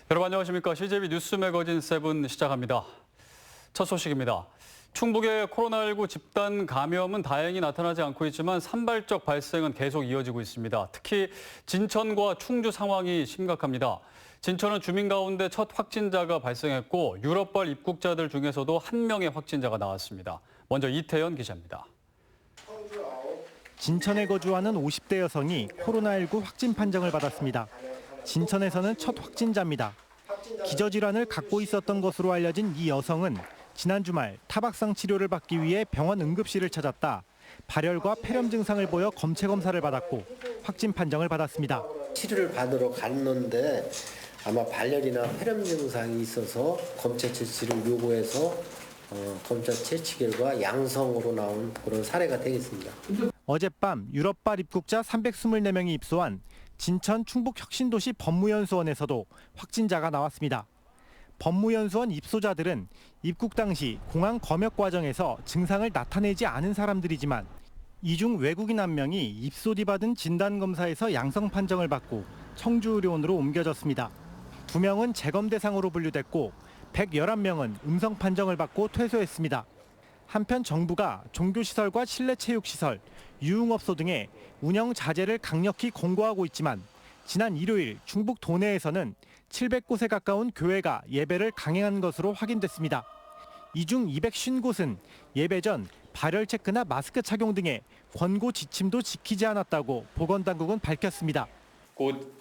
여러분 안녕하십니까. CJB 뉴스 매거진 7 시작합니다. 첫 소식입니다. 충북의 코로나19 집단 감염은 다행히 나타나지 않고 있지만 산발적 발생은 계속 이어지고 있습니다. 특히 진천과 충주 상황이 심각합니다. 진천은 주민 가운데 첫 확진자가 발생했고 유럽발 입국자들 중에서도 한 명의 확진자가 나왔습니다. 먼저 이태현 기자입니다. 진천에 거주하는 50대 여성이 코로나19 확진 판정을 받았습니다. 진천에서는 첫 확진자입니다. 기저질환을 갖고 있었던 것으로 알려진 이 여성은 지난 주말 타박상 치료를 받기 위해 병원 응급실을 찾았다. 발열과 폐렴 증상을 보여 검체 검사를 받았고 확진 판정을 받았습니다. 치료를 받으러 갔는데 아마 발열이나 폐렴 증상이 있어서 검체 채취를 요구해서 검체 채취 결과 양성으로 나온 그런 사례가 되겠습니다. 어젯밤 유럽발 입국자 324명이 입소한 진천 충북혁신도시 법무연수원에서도 확진자가 나왔습니다. 법무연수원 입소자들은 입국 당시 공항 검역 과정에서 증상을 나타내지 않은 사람들이지만 이 중 외국인 한 명이 입소 뒤 받은 진단검사에서 양성 판정을 받고 청주의료원으로 옮겨졌습니다. 2명은 재검 대상으로 분류됐고 111명은 음성 판정을 받고 퇴소했습니다. 한편 정부가 종교시설과 실내체육시설, 유흥업소 등의 운영 자제를 강력히 권고하고 있지만 지난 일요일 충북 도내에서는 700곳에 가까운 교회가 예배를 강행한 것으로 확인됐습니다. 이 중 250곳은 예배 전 발열 체크나 마스크 착용 등의 권고 지침도 지키지 않았다고 보건당국은 밝혔습니다. 그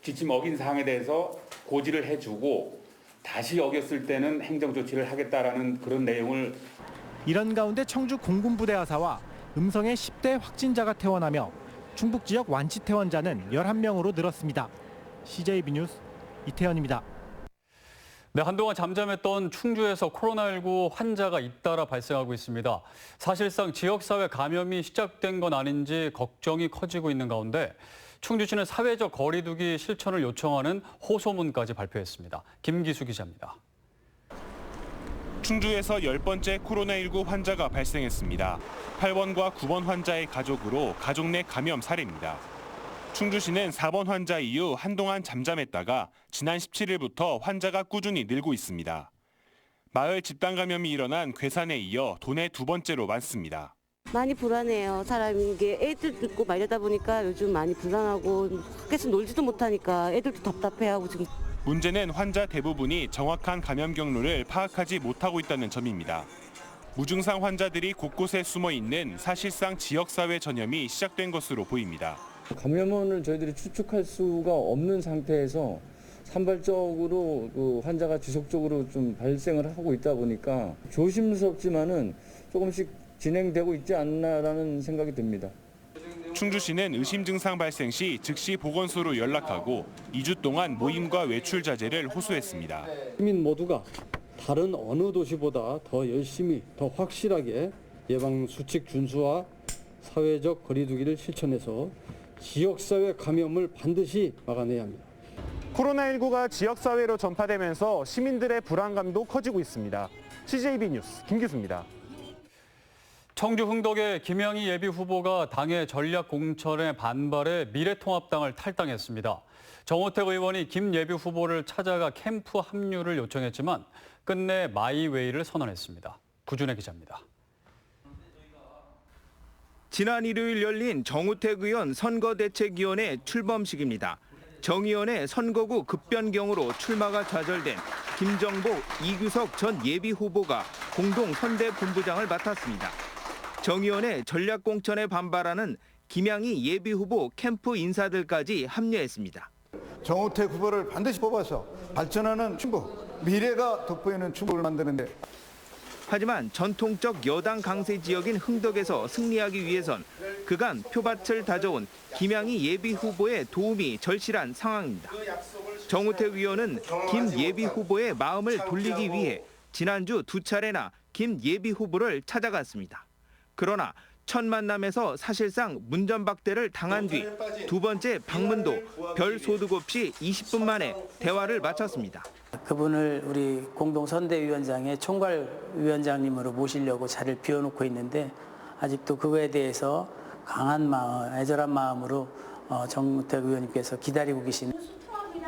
지침 어긴 사항에 대해서 고지를 해주고 다시 어겼을 때는 행정조치를 하겠다라는 그런 내용을. 이런 가운데 청주 공군부대 하사와 음성의 10대 확진자가 퇴원하며 충북 지역 완치 퇴원자는 11명으로 늘었습니다. CJB 뉴스 이태현입니다. 네, 한동안 잠잠했던 충주에서 코로나19 환자가 잇따라 발생하고 있습니다. 사실상 지역사회 감염이 시작된 건 아닌지 걱정이 커지고 있는 가운데 충주시는 사회적 거리 두기 실천을 요청하는 호소문까지 발표했습니다. 김기수 기자입니다. 충주에서 10번째 코로나19 환자가 발생했습니다. 8번과 9번 환자의 가족으로 가족 내 감염 사례입니다. 충주시는 4번 환자 이후 한동안 잠잠했다가 지난 17일부터 환자가 꾸준히 늘고 있습니다. 마을 집단 감염이 일어난 괴산에 이어 도내 2번째로 많습니다. 많이 불안해요. 사람이 이게 애들 있고 말려다 보니까 요즘 많이 불안하고 밖에서 놀지도 못하니까 애들도 답답해하고 지금. 문제는 환자 대부분이 정확한 감염 경로를 파악하지 못하고 있다는 점입니다. 무증상 환자들이 곳곳에 숨어 있는 사실상 지역사회 전염이 시작된 것으로 보입니다. 감염원을 저희들이 추측할 수가 없는 상태에서 산발적으로 그 환자가 지속적으로 좀 발생을 하고 있다 보니까 조심스럽지만은 조금씩 진행되고 있지 않나라는 생각이 듭니다. 충주시는 의심 증상 발생 시 즉시 보건소로 연락하고 2주 동안 모임과 외출 자제를 호소했습니다. 시민 모두가 다른 어느 도시보다 더 열심히, 더 확실하게 예방 수칙 준수와 사회적 거리 두기를 실천해서 지역사회 감염을 반드시 막아내야 합니다. 코로나19가 지역사회로 전파되면서 시민들의 불안감도 커지고 있습니다. CJB 뉴스 김기수입니다. 청주 흥덕의 김양희 예비 후보가 당의 전략 공천에 반발해 미래통합당을 탈당했습니다. 정호택 의원이 김 예비 후보를 찾아가 캠프 합류를 요청했지만 끝내 마이웨이를 선언했습니다. 구준혜 기자입니다. 지난 일요일 열린 정우택 의원 선거대책위원회 출범식입니다. 정 의원의 선거구 급변경으로 출마가 좌절된 김정복, 이규석 전 예비 후보가 공동 선대본부장을 맡았습니다. 정 의원의 전략 공천에 반발하는 김양희 예비 후보 캠프 인사들까지 합류했습니다. 정우택 후보를 반드시 뽑아서 발전하는 충북, 미래가 돋보이는 충북을 만드는데. 하지만 전통적 여당 강세 지역인 흥덕에서 승리하기 위해선 그간 표밭을 다져온 김양희 예비 후보의 도움이 절실한 상황입니다. 정우택 의원은 김 예비 후보의 마음을 돌리기 위해 지난주 2차례나 김 예비 후보를 찾아갔습니다. 그러나 첫 만남에서 사실상 문전박대를 당한 뒤 2번째 방문도 별 소득 없이 20분 만에 대화를 마쳤습니다. 그분을 우리 공동선대위원장의 총괄위원장님으로 모시려고 자리를 비워놓고 있는데 아직도 그거에 대해서 강한 마음, 애절한 마음으로 정우택 의원님께서 기다리고 계시는.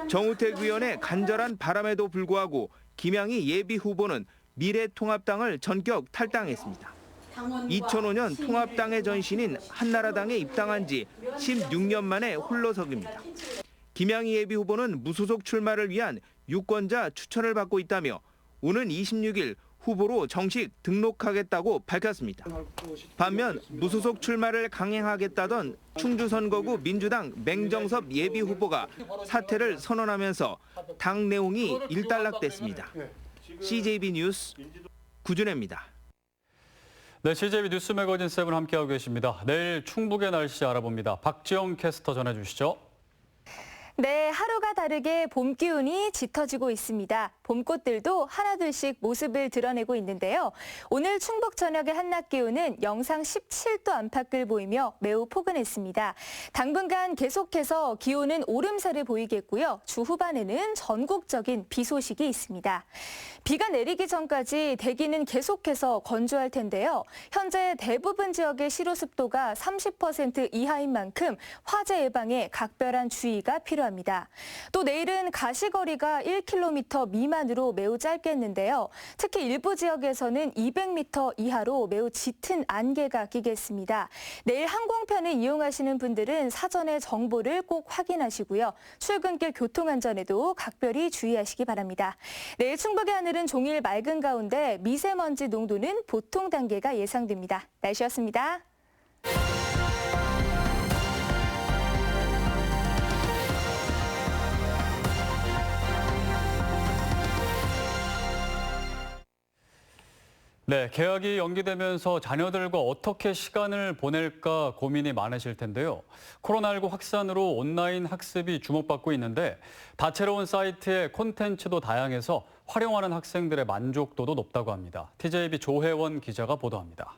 정우택 의원의 간절한 바람에도 불구하고 김양희 예비 후보는 미래통합당을 전격 탈당했습니다. 2005년 통합당의 전신인 한나라당에 입당한 지 16년 만에 홀로서기입니다. 김양희 예비 후보는 무소속 출마를 위한 유권자 추천을 받고 있다며 오는 26일 후보로 정식 등록하겠다고 밝혔습니다. 반면 무소속 출마를 강행하겠다던 충주선거구 민주당 맹정섭 예비 후보가 사퇴를 선언하면서 당 내용이 일단락됐습니다. CJB 뉴스 구준혜입니다. 네, CJB 뉴스 매거진 7 함께하고 계십니다. 내일 충북의 날씨 알아봅니다. 박지영 캐스터 전해주시죠. 네, 하루가 다르게 봄 기운이 짙어지고 있습니다. 봄꽃들도 하나둘씩 모습을 드러내고 있는데요. 오늘 충북 전역의 한낮 기온은 영상 17도 안팎을 보이며 매우 포근했습니다. 당분간 계속해서 기온은 오름세를 보이겠고요. 주 후반에는 전국적인 비 소식이 있습니다. 비가 내리기 전까지 대기는 계속해서 건조할 텐데요. 현재 대부분 지역의 시로 습도가 30% 이하인 만큼 화재 예방에 각별한 주의가 필요합니다. 또 내일은 가시거리가 1km 미만으로 매우 짧겠는데요. 특히 일부 지역에서는 200m 이하로 매우 짙은 안개가 끼겠습니다. 내일 항공편을 이용하시는 분들은 사전에 정보를 꼭 확인하시고요. 출근길 교통안전에도 각별히 주의하시기 바랍니다. 내일 충북의 하늘은 종일 맑은 가운데 미세먼지 농도는 보통 단계가 예상됩니다. 날씨였습니다. 네, 개학이 연기되면서 자녀들과 어떻게 시간을 보낼까 고민이 많으실 텐데요. 코로나19 확산으로 온라인 학습이 주목받고 있는데 다채로운 사이트의 콘텐츠도 다양해서 활용하는 학생들의 만족도도 높다고 합니다. TJB 조혜원 기자가 보도합니다.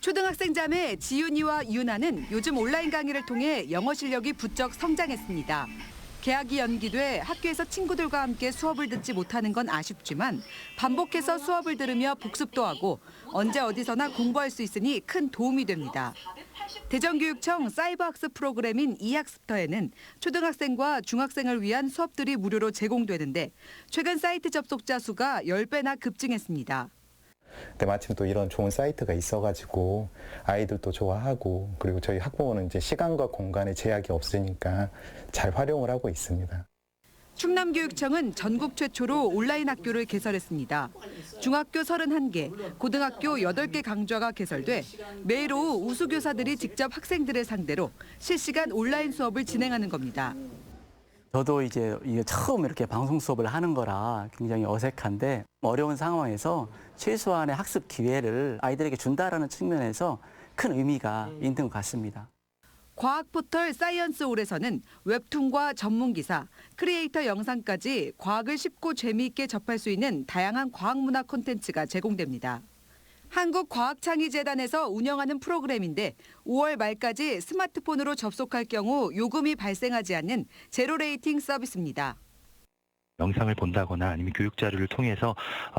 초등학생 자매 지윤이와 유나는 요즘 온라인 강의를 통해 영어 실력이 부쩍 성장했습니다. 개학이 연기돼 학교에서 친구들과 함께 수업을 듣지 못하는 건 아쉽지만 반복해서 수업을 들으며 복습도 하고 언제 어디서나 공부할 수 있으니 큰 도움이 됩니다. 대전교육청 사이버 학습 프로그램인 이학습터에는 초등학생과 중학생을 위한 수업들이 무료로 제공되는데 최근 사이트 접속자 수가 10배나 급증했습니다. 근데 마침 또 이런 좋은 사이트가 있어가지고 아이들도 좋아하고 그리고 저희 학부모는 이제 시간과 공간에 제약이 없으니까 잘 활용을 하고 있습니다. 충남교육청은 전국 최초로 온라인 학교를 개설했습니다. 중학교 31개, 고등학교 8개 강좌가 개설돼 매일 오후 우수교사들이 직접 학생들을 상대로 실시간 온라인 수업을 진행하는 겁니다. 저도 이제 처음 이렇게 방송 수업을 하는 거라 굉장히 어색한데 어려운 상황에서 최소한의 학습 기회를 아이들에게 준다라는 측면에서 큰 의미가 있는 것 같습니다. 과학 포털 사이언스홀에서는 웹툰과 전문 기사, 크리에이터 영상까지 과학을 쉽고 재미있게 접할 수 있는 다양한 과학 문화 콘텐츠가 제공됩니다. 한국과학창의재단에서 운영하는 프로그램인데 5월 말까지 스마트폰으로 접속할 경우 요금이 발생하지 않는 제로 레이팅 서비스입니다. 영상을 본다거나 아니면 교육 자료를 통해서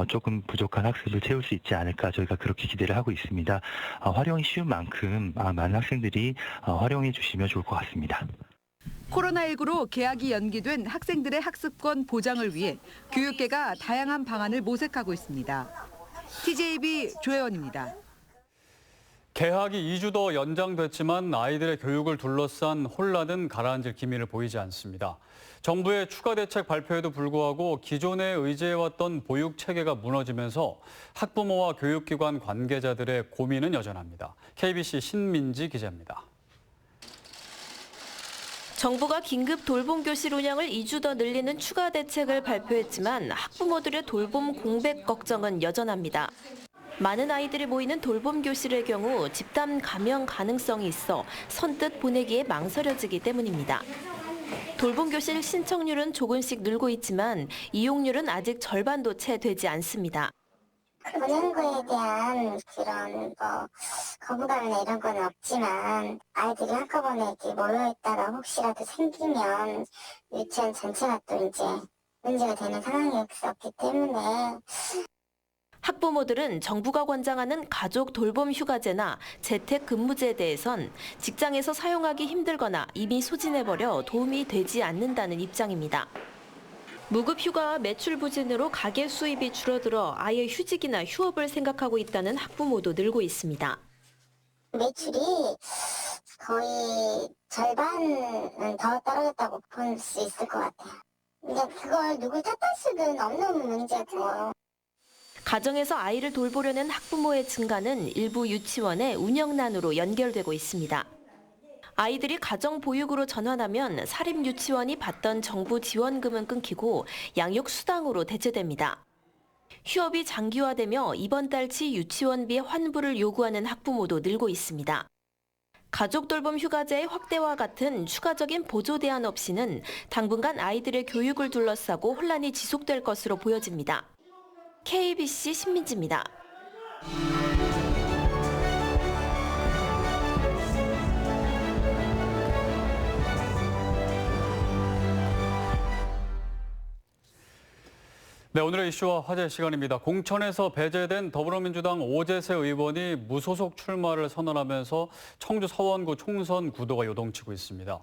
조금 부족한 학습을 채울 수 있지 않을까 저희가 그렇게 기대를 하고 있습니다. 활용이 쉬운 만큼 많은 학생들이 활용해 주시면 좋을 것 같습니다. 코로나19로 개학이 연기된 학생들의 학습권 보장을 위해 교육계가 다양한 방안을 모색하고 있습니다. TJB 조혜원입니다. 개학이 2주 더 연장됐지만 아이들의 교육을 둘러싼 혼란은 가라앉을 기미를 보이지 않습니다. 정부의 추가 대책 발표에도 불구하고 기존에 의지해왔던 보육 체계가 무너지면서 학부모와 교육기관 관계자들의 고민은 여전합니다. KBC 신민지 기자입니다. 정부가 긴급 돌봄 교실 운영을 2주 더 늘리는 추가 대책을 발표했지만 학부모들의 돌봄 공백 걱정은 여전합니다. 많은 아이들이 모이는 돌봄 교실의 경우 집단 감염 가능성이 있어 선뜻 보내기에 망설여지기 때문입니다. 돌봄 교실 신청률은 조금씩 늘고 있지만 이용률은 아직 절반도 채 되지 않습니다. 보내는 거에 대한 그런 거부감이나 이런 건 없지만 아이들이 한꺼번에 이렇게 모여있다가 혹시라도 생기면 유치원 전체가 또 이제 문제가 되는 상황이었기 때문에 학부모들은 정부가 권장하는 가족 돌봄 휴가제나 재택 근무제에 대해선 직장에서 사용하기 힘들거나 이미 소진해버려 도움이 되지 않는다는 입장입니다. 무급 휴가와 매출 부진으로 가계 수입이 줄어들어 아예 휴직이나 휴업을 생각하고 있다는 학부모도 늘고 있습니다. 매출이 거의 절반은 더 떨어졌다고 볼 수 있을 것 같아요. 근데 그걸 누굴 탓할 수는 없는 문제고. 가정에서 아이를 돌보려는 학부모의 증가는 일부 유치원의 운영난으로 연결되고 있습니다. 아이들이 가정 보육으로 전환하면 사립유치원이 받던 정부 지원금은 끊기고 양육수당으로 대체됩니다. 휴업이 장기화되며 이번 달치 유치원비 환불을 요구하는 학부모도 늘고 있습니다. 가족 돌봄 휴가제의 확대와 같은 추가적인 보조 대안 없이는 당분간 아이들의 교육을 둘러싸고 혼란이 지속될 것으로 보여집니다. KBC 신민지입니다. 네, 오늘의 이슈와 화제 시간입니다. 공천에서 배제된 더불어민주당 오재세 의원이 무소속 출마를 선언하면서 청주 서원구 총선 구도가 요동치고 있습니다.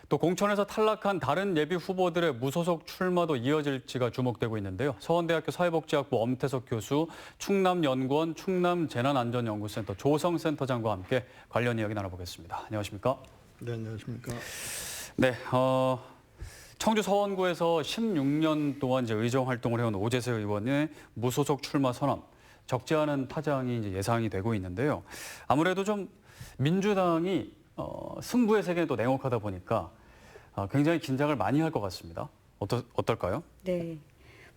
또 공천에서 탈락한 다른 예비 후보들의 무소속 출마도 이어질지가 주목되고 있는데요. 서원대학교 사회복지학부 엄태석 교수, 충남연구원 충남재난안전연구센터 조성센터장과 함께 관련 이야기 나눠보겠습니다. 안녕하십니까? 네, 안녕하십니까? 네, 청주 서원구에서 16년 동안 이제 의정 활동을 해온 오재세 의원의 무소속 출마 선언, 적지 않은 파장이 이제 예상이 되고 있는데요. 아무래도 좀 민주당이 승부의 세계에 또 냉혹하다 보니까 굉장히 긴장을 많이 할 것 같습니다. 어떨까요? 네,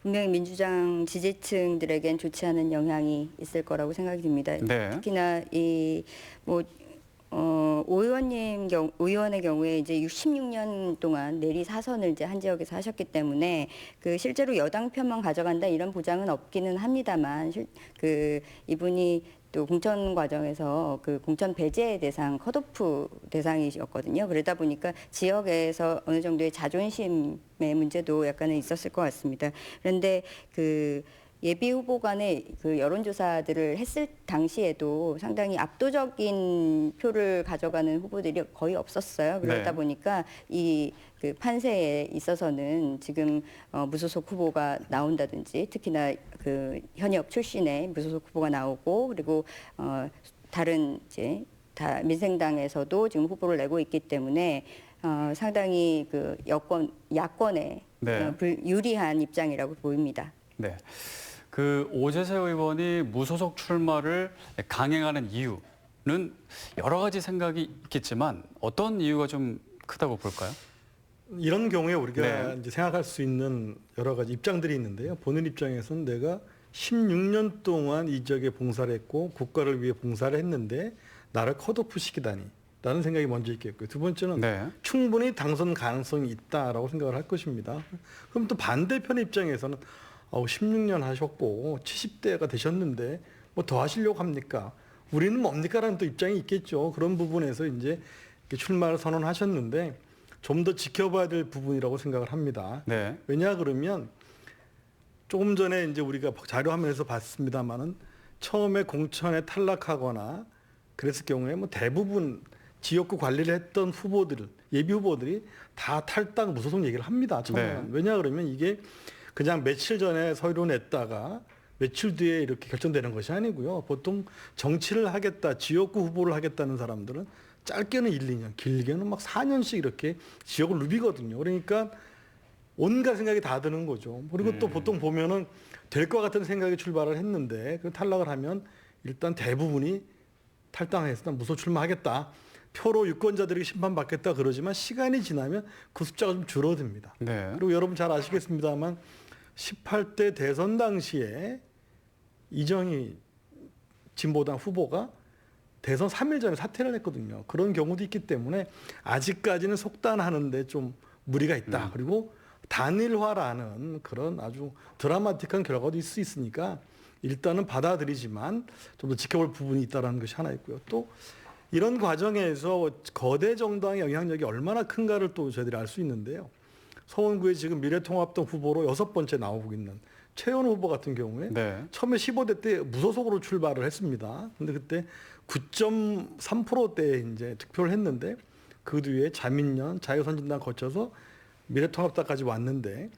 분명히 민주당 지지층들에겐 좋지 않은 영향이 있을 거라고 생각이 듭니다. 네. 특히나 오 의원의 경우에 이제 16년 동안 내리 사선을 이제 한 지역에서 하셨기 때문에 그 실제로 여당 편만 가져간다 이런 보장은 없기는 합니다만 이분이 또 공천 과정에서 그 공천 배제 대상 컷오프 대상이셨거든요. 그러다 보니까 지역에서 어느 정도의 자존심의 문제도 약간은 있었을 것 같습니다. 그런데 예비 후보 간의 그 여론조사들을 했을 당시에도 상당히 압도적인 표를 가져가는 후보들이 거의 없었어요. 그러다 보니까 그 판세에 있어서는 지금 무소속 후보가 나온다든지 특히나 그 현역 출신의 무소속 후보가 나오고 그리고 다른 민생당에서도 지금 후보를 내고 있기 때문에 상당히 그 야권에 유리한 입장이라고 보입니다. 네. 그 오재세 의원이 무소속 출마를 강행하는 이유는 여러 가지 생각이 있겠지만 어떤 이유가 좀 크다고 볼까요? 이런 경우에 우리가 이제 생각할 수 있는 여러 가지 입장들이 있는데요. 본인 입장에서는 내가 16년 동안 이 지역에 봉사를 했고 국가를 위해 봉사를 했는데 나를 컷오프 시키다니 라는 생각이 먼저 있겠고요. 두 번째는 충분히 당선 가능성이 있다라고 생각을 할 것입니다. 그럼 또 반대편 입장에서는 16년 하셨고 70대가 되셨는데 뭐 더 하시려고 합니까? 우리는 뭡니까? 라는 또 입장이 있겠죠. 그런 부분에서 이제 출마를 선언하셨는데 좀 더 지켜봐야 될 부분이라고 생각을 합니다. 네. 왜냐 그러면 조금 전에 이제 우리가 자료화면에서 봤습니다만은 처음에 공천에 탈락하거나 그랬을 경우에 뭐 대부분 지역구 관리를 했던 후보들, 예비 후보들이 다 탈당 무소속 얘기를 합니다. 처음에는. 왜냐 그러면 이게 그냥 며칠 전에 서류를 냈다가 며칠 뒤에 이렇게 결정되는 것이 아니고요. 보통 정치를 하겠다, 지역구 후보를 하겠다는 사람들은 짧게는 1, 2년, 길게는 막 4년씩 이렇게 지역을 누비거든요. 그러니까 온갖 생각이 다 드는 거죠. 그리고 또 보통 보면은 될 것 같은 생각이 출발을 했는데 탈락을 하면 일단 대부분이 탈당해서 무소속 출마하겠다. 표로 유권자들에게 심판받겠다 그러지만 시간이 지나면 그 숫자가 좀 줄어듭니다. 그리고 여러분 잘 아시겠습니다만 18대 대선 당시에 이정희 진보당 후보가 대선 3일 전에 사퇴를 했거든요. 그런 경우도 있기 때문에 아직까지는 속단하는데 좀 무리가 있다. 그리고 단일화라는 그런 아주 드라마틱한 결과도 있을 수 있으니까 일단은 받아들이지만 좀 더 지켜볼 부분이 있다는 것이 하나 있고요. 또 이런 과정에서 거대 정당의 영향력이 얼마나 큰가를 또 저희들이 알 수 있는데요. 서원구에 지금 미래통합당 후보로 6번째 나오고 있는 최현우 후보 같은 경우에 처음에 15대 때 무소속으로 출마를 했습니다. 근데 그때 9.3%대에 이제 득표를 했는데 그 뒤에 자민련, 자유선진당 거쳐서 미래통합당까지 왔는데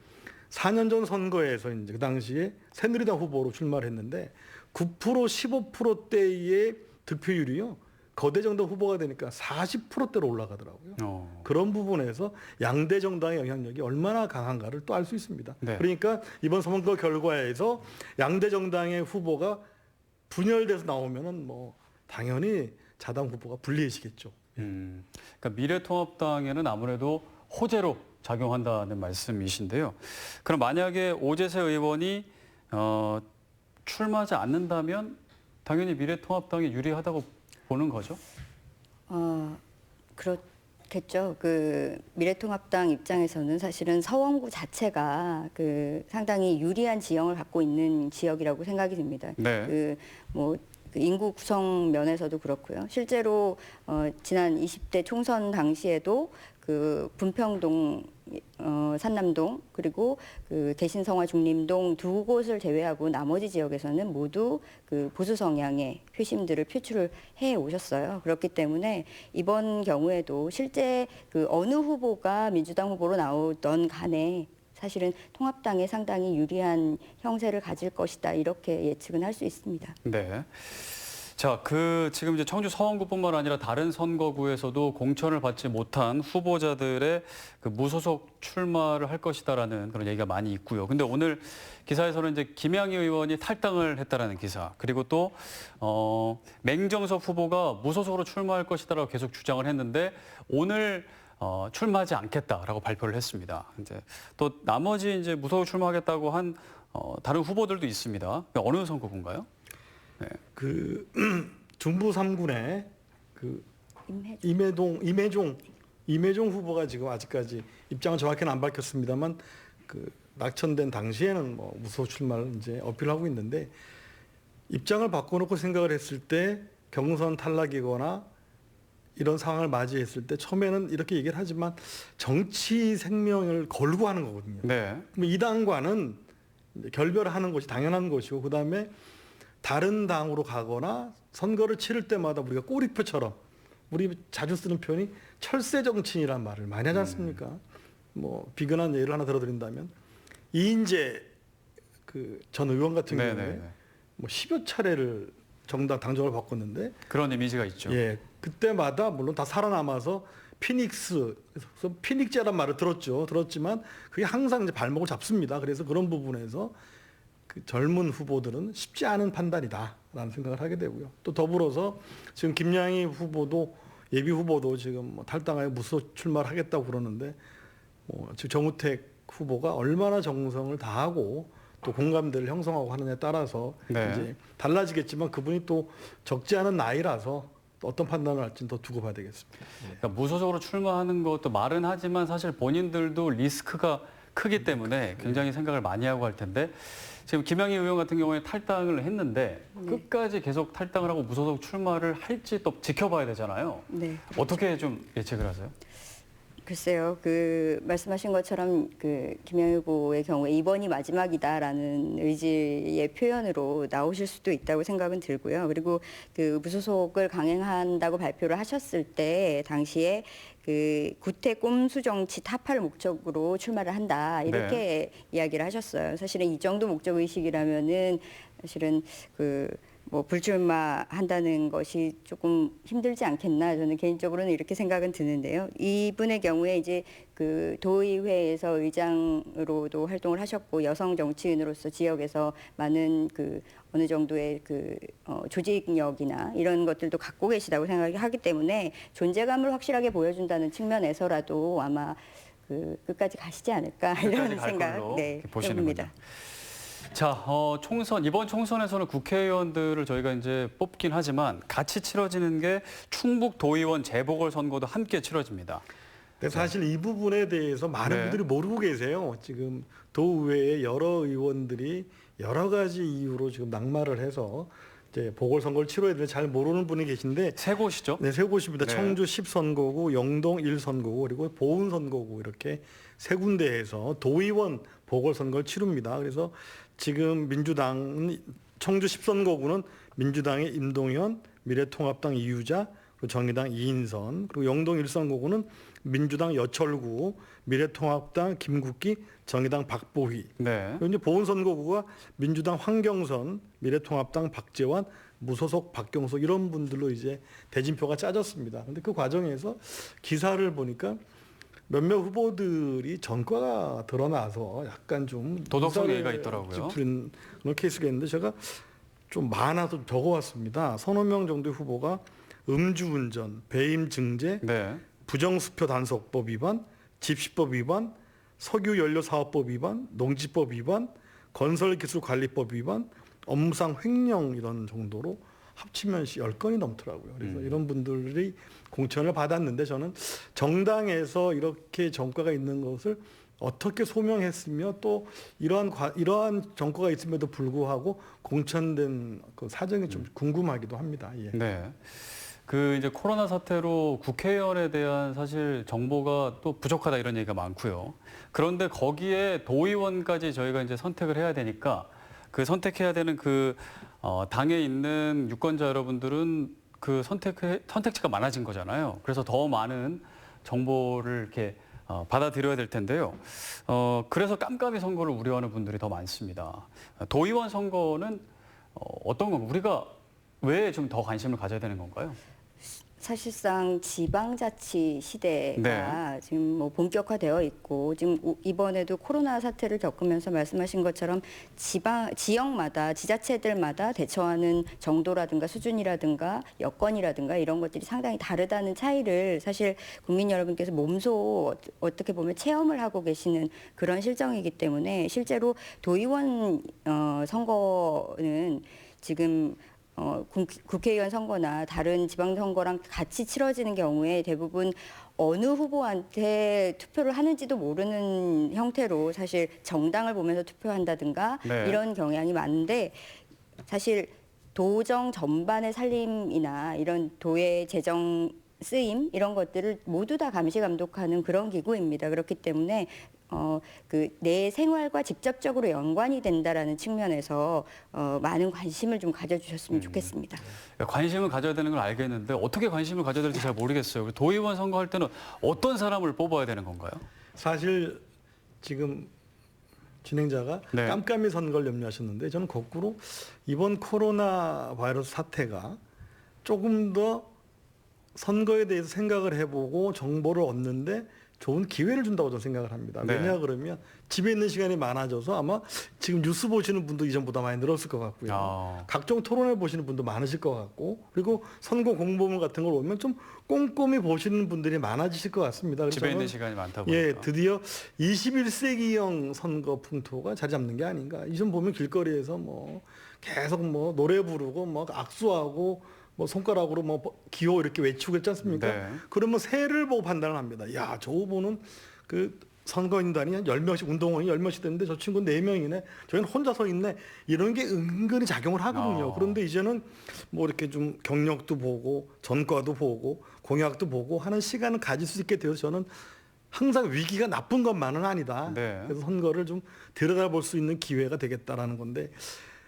4년 전 선거에서 이제 그 당시에 새누리당 후보로 출마를 했는데 9% 15%대의 득표율이요. 거대 정당 후보가 되니까 40%대로 올라가더라고요. 그런 부분에서 양대 정당의 영향력이 얼마나 강한가를 또 알 수 있습니다. 그러니까 이번 선거 결과에서 양대 정당의 후보가 분열돼서 나오면은 뭐 당연히 자당 후보가 불리해지겠죠. 그러니까 미래통합당에는 아무래도 호재로 작용한다는 말씀이신데요. 그럼 만약에 오재세 의원이 출마하지 않는다면 당연히 미래통합당이 유리하다고 보는 거죠? 그렇겠죠. 그 미래통합당 입장에서는 사실은 서원구 자체가 그 상당히 유리한 지형을 갖고 있는 지역이라고 생각이 듭니다. 그 인구 구성 면에서도 그렇고요. 실제로 지난 20대 총선 당시에도 그 분평동, 산남동 그리고 그 대신성화 중림동 두 곳을 제외하고 나머지 지역에서는 모두 그 보수 성향의 표심들을 표출을 해 오셨어요. 그렇기 때문에 이번 경우에도 실제 그 어느 후보가 민주당 후보로 나오던 간에 사실은 통합당에 상당히 유리한 형세를 가질 것이다 이렇게 예측은 할 수 있습니다. 네. 자, 지금 이제 청주 서원구뿐만 아니라 다른 선거구에서도 공천을 받지 못한 후보자들의 그 무소속 출마를 할 것이다라는 그런 얘기가 많이 있고요. 근데 오늘 기사에서는 이제 김양희 의원이 탈당을 했다라는 기사, 그리고 또 맹정섭 후보가 무소속으로 출마할 것이다라고 계속 주장을 했는데 오늘 출마하지 않겠다라고 발표를 했습니다. 이제 또 나머지 이제 무소속 출마하겠다고 한 다른 후보들도 있습니다. 어느 선거구인가요? 네. 그 중부 3군의 그 임혜종 후보가 지금 아직까지 입장은 정확히는 안 밝혔습니다만 그 낙천된 당시에는 뭐 무소속 출마를 이제 어필하고 있는데 입장을 바꿔놓고 생각을 했을 때 경선 탈락이거나 이런 상황을 맞이했을 때 처음에는 이렇게 얘기를 하지만 정치 생명을 걸고 하는 거거든요. 그럼 이 당과는 이제 결별하는 것이 당연한 것이고 그다음에 다른 당으로 가거나 선거를 치를 때마다 우리가 꼬리표처럼 우리 자주 쓰는 표현이 철새 정치인이란 말을 많이 하지 않습니까? 뭐 비근한 예를 하나 들어드린다면 이인재 그 전 의원 같은 경우에 뭐 10여 차례를 정당 당적을 바꿨는데 그런 이미지가 있죠. 예, 그때마다 물론 다 살아남아서 피닉스, 그래서 피닉제란 말을 들었지만 그게 항상 이제 발목을 잡습니다. 그래서 그런 부분에서 그 젊은 후보들은 쉽지 않은 판단이다라는 생각을 하게 되고요. 또 더불어서 지금 김양희 후보도 예비 후보도 지금 뭐 탈당하여 무소속 출마를 하겠다고 그러는데 지금 정우택 후보가 얼마나 정성을 다하고 또 공감대를 형성하고 하느냐에 따라서 이제 달라지겠지만 그분이 또 적지 않은 나이라서 또 어떤 판단을 할지는 더 두고 봐야 되겠습니다. 그러니까 무소속으로 출마하는 것도 말은 하지만 사실 본인들도 리스크가 크기 때문에 굉장히 생각을 많이 하고 할 텐데 지금 김양희 의원 같은 경우에 탈당을 했는데 끝까지 계속 탈당을 하고 무소속 출마를 할지 또 지켜봐야 되잖아요. 어떻게 좀 예측을 하세요? 글쎄요, 그 말씀하신 것처럼 그 김양희 후보의 경우에 이번이 마지막이다라는 의지의 표현으로 나오실 수도 있다고 생각은 들고요. 그리고 그 무소속을 강행한다고 발표를 하셨을 때 당시에 그 구태 꼼수 정치 타파를 목적으로 출마를 한다 이렇게 이야기를 하셨어요. 사실은 이 정도 목적 의식이라면은 사실은 뭐 불출마한다는 것이 조금 힘들지 않겠나 저는 개인적으로는 이렇게 생각은 드는데요. 이분의 경우에 이제 그 도의회에서 의장으로도 활동을 하셨고 여성 정치인으로서 지역에서 많은 그 어느 정도의 그 조직력이나 이런 것들도 갖고 계시다고 생각하기 때문에 존재감을 확실하게 보여준다는 측면에서라도 아마 그 끝까지 가시지 않을까 이런 생각 해봅니다. 자, 이번 총선에서는 국회의원들을 저희가 이제 뽑긴 하지만 같이 치러지는 게 충북 도의원 재보궐선거도 함께 치러집니다. 사실 이 부분에 대해서 많은 분들이 모르고 계세요. 지금 도의회의 여러 의원들이 여러 가지 이유로 지금 낙마를 해서 이제 보궐선거를 치러야 되는데 잘 모르는 분이 계신데 세 곳이죠? 네, 세 곳입니다. 청주 10선거구, 영동 1선거구, 그리고 보은선거구 이렇게 세 군데에서 도의원 보궐선거를 치릅니다. 그래서 지금 민주당은 청주 10선거구는 민주당의 임동현, 미래통합당 이유자, 그리고 정의당 이인선, 그리고 영동 1선거구는 민주당 여철구, 미래통합당 김국기, 정의당 박보희. 네. 그리고 이제 보훈선거구가 민주당 황경선, 미래통합당 박재환, 무소속 박경석 이런 분들로 이제 대진표가 짜졌습니다. 그런데 그 과정에서 기사를 보니까 몇몇 후보들이 전과가 드러나서 약간 좀 도덕성 얘기가 있더라고요. 짚은 그런 케이스가 있는데 제가 좀 많아서 적어왔습니다. 3-4명 정도의 후보가 음주운전, 배임 증제, 네. 부정수표 단속법 위반, 집시법 위반, 석유연료사업법 위반, 농지법 위반, 건설기술관리법 위반, 업무상 횡령 이런 정도로 합치면 10건이 넘더라고요. 그래서 이런 분들이 공천을 받았는데 저는 정당에서 이렇게 전과가 있는 것을 어떻게 소명했으며 또 이러한 전과가 있음에도 불구하고 공천된 그 사정이 좀 궁금하기도 합니다. 예. 네. 그 이제 코로나 사태로 국회의원에 대한 사실 정보가 또 부족하다 이런 얘기가 많고요. 그런데 거기에 도의원까지 저희가 이제 선택을 해야 되니까 그 선택해야 되는 그 당에 있는 유권자 여러분들은 그 선택지가 많아진 거잖아요. 그래서 더 많은 정보를 이렇게 받아들여야 될 텐데요. 그래서 깜깜이 선거를 우려하는 분들이 더 많습니다. 도의원 선거는 어떤 건가요? 우리가 왜 좀 더 관심을 가져야 되는 건가요? 사실상 지방자치 시대가 네. 지금 뭐 본격화되어 있고 지금 이번에도 코로나 사태를 겪으면서 말씀하신 것처럼 지역마다 지자체들마다 대처하는 정도라든가 수준이라든가 여건이라든가 이런 것들이 상당히 다르다는 차이를 사실 국민 여러분께서 몸소 어떻게 보면 체험을 하고 계시는 그런 실정이기 때문에 실제로 도의원 선거는 지금 국회의원 선거나 다른 지방선거랑 같이 치러지는 경우에 대부분 어느 후보한테 투표를 하는지도 모르는 형태로 사실 정당을 보면서 투표한다든가 네. 이런 경향이 많은데 사실 도정 전반의 살림이나 이런 도의 재정 쓰임 이런 것들을 모두 다 감시 감독하는 그런 기구입니다. 그렇기 때문에 그 내 생활과 직접적으로 연관이 된다라는 측면에서 많은 관심을 좀 가져주셨으면 좋겠습니다. 관심을 가져야 되는 걸 알겠는데 어떻게 관심을 가져야 될지 잘 모르겠어요. 도의원 선거할 때는 어떤 사람을 뽑아야 되는 건가요? 사실 지금 진행자가 네. 깜깜이 선거를 염려하셨는데 저는 거꾸로 이번 코로나 바이러스 사태가 조금 더 선거에 대해서 생각을 해보고 정보를 얻는데 좋은 기회를 준다고 저는 생각을 합니다. 네. 왜냐 그러면 집에 있는 시간이 많아져서 아마 지금 뉴스 보시는 분도 이전보다 많이 늘었을 것 같고요. 각종 토론회 보시는 분도 많으실 것 같고 그리고 선거 공보물 같은 걸 오면 좀 꼼꼼히 보시는 분들이 많아지실 것 같습니다. 그래서 집에 있는 저는 시간이 많다 보니까. 예, 드디어 21세기형 선거 풍토가 자리 잡는 게 아닌가. 이전 보면 길거리에서 뭐 계속 뭐 노래 부르고 뭐 악수하고 뭐 손가락으로 뭐 기호 이렇게 외치고 있지 않습니까? 네. 그러면 새를 보고 판단을 합니다. 야, 저 후보는 그 선거인단이 한 10명씩 운동원이 10명씩 됐는데 저 친구는 4명이네. 저희는 혼자 서 있네. 이런 게 은근히 작용을 하거든요. 그런데 이제는 뭐 이렇게 좀 경력도 보고 전과도 보고 공약도 보고 하는 시간을 가질 수 있게 되어서 저는 항상 위기가 나쁜 것만은 아니다. 네. 그래서 선거를 좀 들여다볼 수 있는 기회가 되겠다라는 건데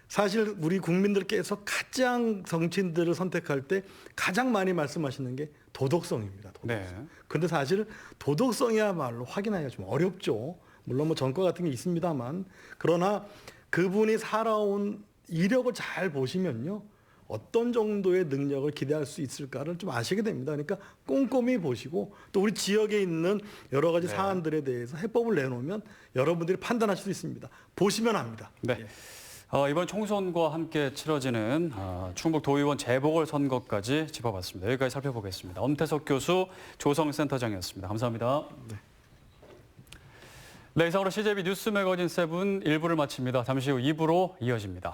사실 우리 국민들께서 가장 정치인들을 선택할 때 가장 많이 말씀하시는 게 도덕성입니다. 도덕성. 네. 근데 사실 도덕성이야말로 확인하기가 좀 어렵죠. 물론 뭐 전과 같은 게 있습니다만 그러나 그분이 살아온 이력을 잘 보시면요. 어떤 정도의 능력을 기대할 수 있을까를 좀 아시게 됩니다. 그러니까 꼼꼼히 보시고 또 우리 지역에 있는 여러 가지 네. 사안들에 대해서 해법을 내놓으면 여러분들이 판단하실 수 있습니다. 보시면 압니다. 네. 이번 총선과 함께 치러지는 충북 도의원 재보궐선거까지 짚어봤습니다. 여기까지 살펴보겠습니다. 엄태석 교수, 조성센터장이었습니다. 감사합니다. 네, 이상으로 CJB 뉴스 매거진 7 1부를 마칩니다. 잠시 후 2부로 이어집니다.